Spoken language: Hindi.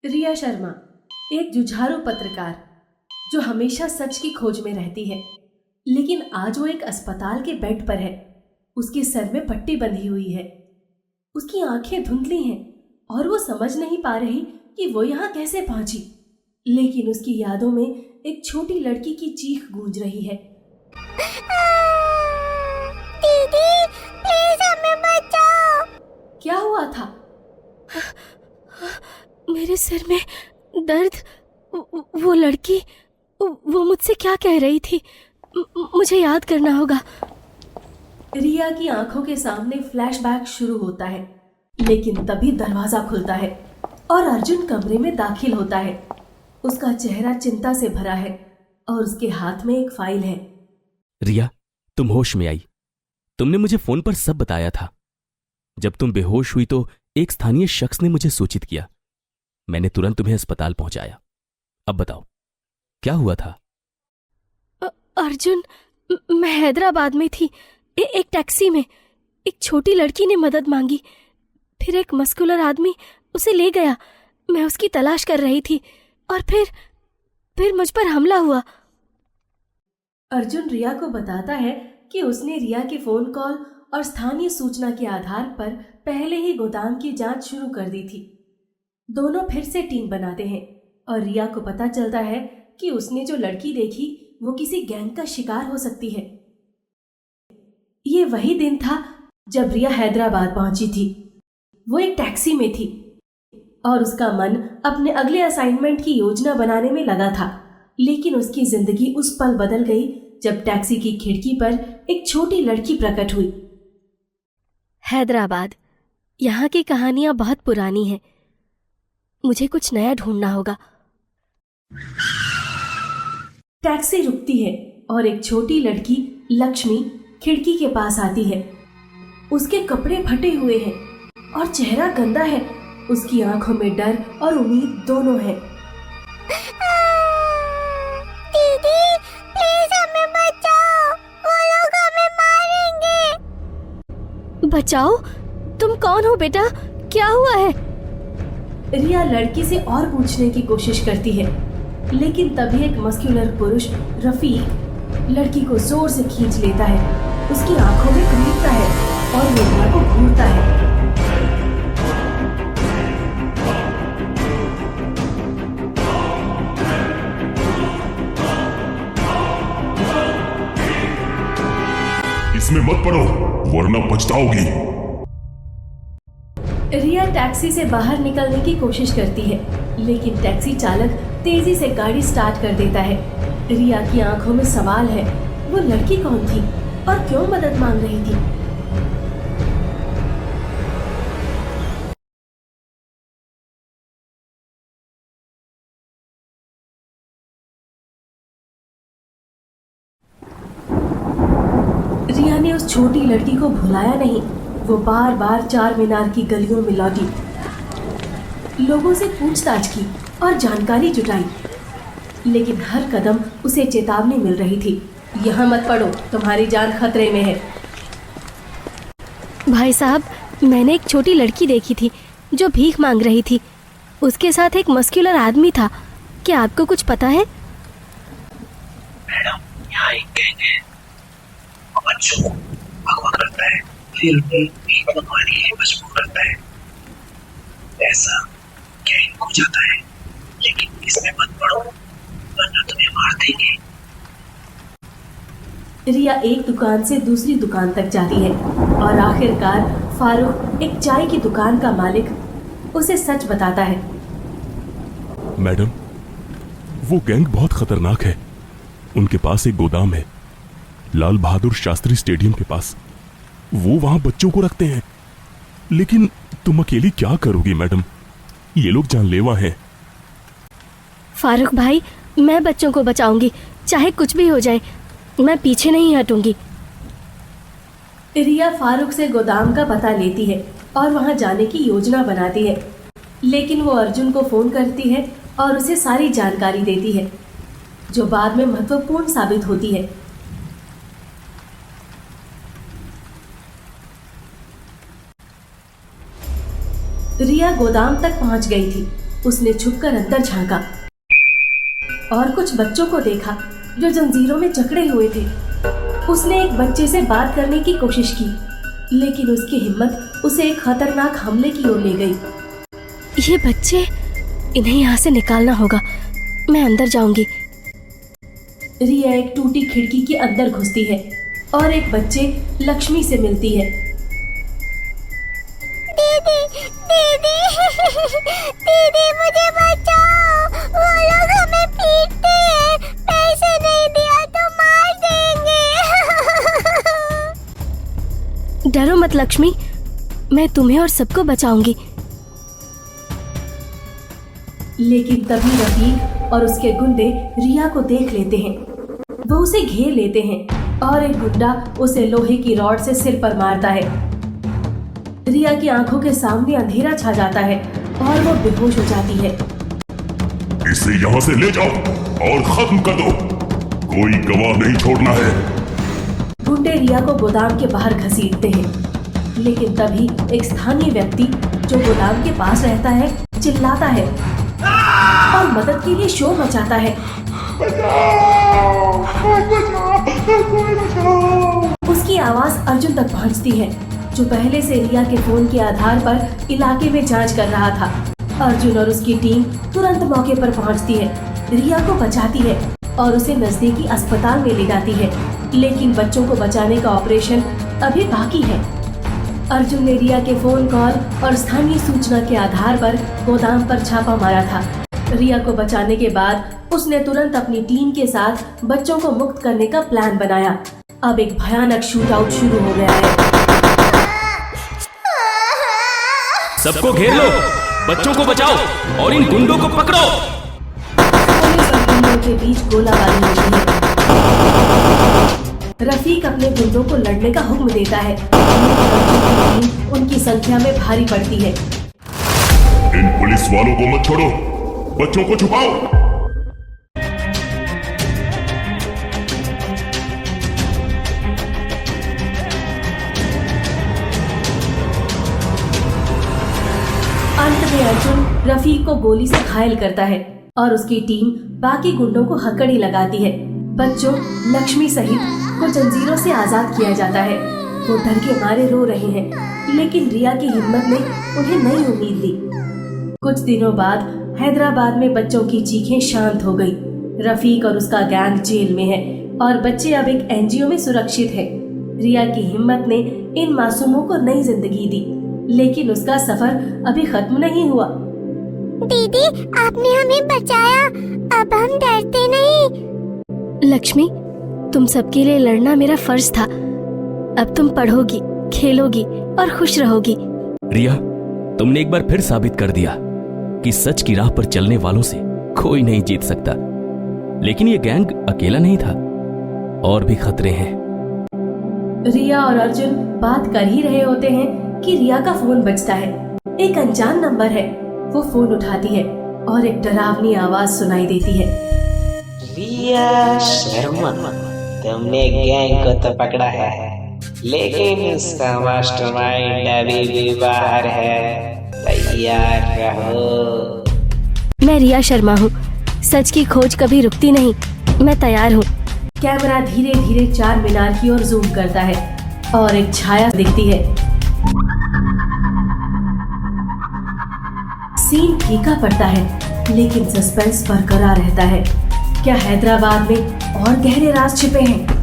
रिया शर्मा एक जुझारू पत्रकार जो हमेशा सच की खोज में रहती है, लेकिन आज वो एक अस्पताल के बेड पर है। उसके सर में पट्टी बंधी हुई है, उसकी आंखें धुंधली हैं और वो समझ नहीं पा रही कि वो यहाँ कैसे पहुंची। लेकिन उसकी यादों में एक छोटी लड़की की चीख गूंज रही है। दीदी, प्लीज हमें बचाओ। क्या हुआ था? मेरे सिर में दर्द। वो लड़की, वो मुझसे क्या कह रही थी? मुझे याद करना होगा। रिया की आंखों के सामने फ्लैशबैक शुरू होता है, लेकिन तभी दरवाजा खुलता है और अर्जुन कमरे में दाखिल होता है। उसका चेहरा चिंता से भरा है और उसके हाथ में एक फाइल है। रिया, तुम होश में आई। तुमने मुझे फोन पर सब बताया था। जब तुम बेहोश हुई तो एक स्थानीय शख्स ने मुझे सूचित किया। मैंने तुरंत तुम्हें अस्पताल पहुंचाया। अब बताओ, क्या हुआ था? अर्जुन, मैं हैदराबाद में थी। एक टैक्सी में एक छोटी लड़की ने मदद मांगी। फिर एक मस्कुलर आदमी उसे ले गया। मैं उसकी तलाश कर रही थी और फिर मुझ पर हमला हुआ। अर्जुन रिया को बताता है कि उसने रिया के फोन कॉल और स्थानीय सूचना के आधार पर पहले ही गोदाम की जांच शुरू कर दी थी। दोनों फिर से टीम बनाते हैं और रिया को पता चलता है कि उसने जो लड़की देखी वो किसी गैंग का शिकार हो सकती है। ये वही दिन था जब रिया हैदराबाद पहुंची थी। वो एक टैक्सी में थी और उसका मन अपने अगले असाइनमेंट की योजना बनाने में लगा था। लेकिन उसकी जिंदगी उस पल बदल गई जब टैक्सी की खिड़की पर एक छोटी लड़की प्रकट हुई। हैदराबाद, यहाँ की कहानियां बहुत पुरानी हैं। मुझे कुछ नया ढूंढना होगा। टैक्सी रुकती है और एक छोटी लड़की लक्ष्मी खिड़की के पास आती है। उसके कपड़े फटे हुए हैं और चेहरा गंदा है। उसकी आंखों में डर और उम्मीद दोनों है। दीदी, प्लीज हमें बचाओ। वो लोग हमें मारेंगे। बचाओ? तुम कौन हो बेटा? क्या हुआ है? रिया लड़की से और पूछने की कोशिश करती है, लेकिन तभी एक मस्कुलर पुरुष रफीक लड़की को जोर से खींच लेता है। उसकी आंखों में क्रीपता है और वो रिया को घूरता है। इसमें मत पड़ो वरना पछताओगी। रिया टैक्सी से बाहर निकलने की कोशिश करती है, लेकिन टैक्सी चालक तेजी से गाड़ी स्टार्ट कर देता है। रिया की आंखों में सवाल है, वो लड़की कौन थी और क्यों मदद मांग रही थी? रिया ने उस छोटी लड़की को भुलाया नहीं। वो बार बार चार मीनार की गलियों में लौटी, लोगों से पूछताछ की और जानकारी जुटाई, लेकिन हर कदम उसे चेतावनी मिल रही थी, यहाँ मत पड़ो, तुम्हारी जान खतरे में है। भाई साहब, मैंने एक छोटी लड़की देखी थी जो भीख मांग रही थी। उसके साथ एक मस्कुलर आदमी था। क्या आपको कुछ पता है? मैडम, यहाँ एक गैंग है। बच्चों को अगवा करता है, फिर भी भीख मंगवाने के लिए मजबूर करता है। ऐसा गैंग हो जाता है, लेकिन इसमें मत पड़ो वरना तुम्हें मार देंगे। रिया एक दुकान से दूसरी दुकान तक जाती है और आखिरकार फारूक, एक चाय की दुकान का मालिक, उसे सच बताता है। मैडम, वो गैंग बहुत खतरनाक है। उनके पास एक गोदाम है लाल बहादुर शास्त्री स्टेडियम के पास। वो वहां बच्चों को रखते हैं। लेकिन तुम अकेली क्या करोगी मैडम? ये लोग जानलेवा हैं। फारूक भाई, मैं बच्चों को बचाऊंगी, चाहे कुछ भी हो जाए। मैं पीछे नहीं हटूंगी। रिया फारूक से गोदाम का पता लेती है और वहां जाने की योजना बनाती है, लेकिन वो अर्जुन को फोन करती है और उसे सारी जानकारी देती है, जो बाद में महत्वपूर्ण साबित होती है। रिया गोदाम तक पहुंच गई थी उसने छुपकर अंदर झांका और कुछ बच्चों को देखा जो जंजीरों में जकड़े हुए थे। उसने एक बच्चे से बात करने की कोशिश की, लेकिन उसकी हिम्मत उसे एक खतरनाक हमले की ओर ले गई। ये बच्चे, इन्हें यहाँ से निकालना होगा। मैं अंदर जाऊंगी। रिया एक टूटी खिड़की के अंदर घुसती है और एक बच्चे लक्ष्मी से मिलती है। दीदी, दीदी, दीदी मुझे बचाओ, वो लोग हमें पीटते हैं, पैसे नहीं दिया तो मार देंगे। डरो मत लक्ष्मी, मैं तुम्हें और सबको बचाऊंगी। लेकिन तभी रफीक और उसके गुंडे रिया को देख लेते हैं। वो उसे घेर लेते हैं और एक गुंडा उसे लोहे की रॉड से सिर पर मारता है। रिया की आंखों के सामने अंधेरा छा जाता है और वो बेहोश हो जाती है। इसे यहाँ से ले जाओ और खत्म कर दो, कोई गवाह नहीं छोड़ना है। गुंडे रिया को गोदाम के बाहर घसीटते हैं, लेकिन तभी एक स्थानीय व्यक्ति जो गोदाम के पास रहता है चिल्लाता है और मदद के लिए शोर मचाता है। उसकी आवाज अर्जुन तक पहुंचती है, जो पहले से रिया के फोन के आधार पर इलाके में जांच कर रहा था। अर्जुन और उसकी टीम तुरंत मौके पर पहुंचती है, रिया को बचाती है और उसे नजदीकी अस्पताल में ले जाती है। लेकिन बच्चों को बचाने का ऑपरेशन अभी बाकी है। अर्जुन ने रिया के फोन कॉल और स्थानीय सूचना के आधार पर गोदाम पर छापा मारा था। रिया को बचाने के बाद उसने तुरंत अपनी टीम के साथ बच्चों को मुक्त करने का प्लान बनाया। अब एक भयानक शूट आउट शुरू हो गया है। सबको घेर लो, बच्चों को बचाओ और इन गुंडों को पकड़ो। पुलिस और गुंडों के बीच गोलाबारी होती है। रफीक अपने गुंडों को लड़ने का हुक्म देता है, लेकिन टीम उनकी संख्या में भारी पड़ती है। इन पुलिस वालों को मत छोड़ो, बच्चों को छुपाओ। अंत में अर्जुन रफीक को गोली से घायल करता है और उसकी टीम बाकी गुंडों को हथकड़ी लगाती है। बच्चों, लक्ष्मी सहित को जंजीरों से आजाद किया जाता है। वो डर के मारे रो रहे हैं, लेकिन रिया की हिम्मत ने उन्हें नई उम्मीद दी। कुछ दिनों बाद हैदराबाद में बच्चों की चीखें शांत हो गई। रफीक और उसका गैंग जेल में है और बच्चे अब एक एनजीओ में सुरक्षित हैं। रिया की हिम्मत ने इन मासूमों को नई जिंदगी दी, लेकिन उसका सफर अभी खत्म नहीं हुआ। दीदी, आपने हमें बचाया, अब हम डरते नहीं। लक्ष्मी, तुम सबके लिए लड़ना मेरा फर्ज था। अब तुम पढ़ोगी, खेलोगी और खुश रहोगी। रिया, तुमने एक बार फिर साबित कर दिया कि सच की राह पर चलने वालों से कोई नहीं जीत सकता। लेकिन ये गैंग अकेला नहीं था, और भी खतरे हैं। रिया और अर्जुन बात कर ही रहे होते हैं कि रिया का फोन बजता है। एक अनजान नंबर है। वो फोन उठाती है और एक डरावनी आवाज सुनाई देती है। रिया शर्मा, तुमने गैंग को तो पकड़ा है, लेकिन इसका मास्टरमाइंड अभी भी बाहर है। तैयार रहो। मैं रिया शर्मा हूँ। सच की खोज कभी रुकती नहीं। मैं तैयार हूँ। कैमरा धीरे धीरे चार मीनार की ओर जूम करता है और एक छाया दिखती है। सीन फीका पड़ता है, लेकिन सस्पेंस बरकरार रहता है। क्या हैदराबाद में और गहरे राज छिपे हैं?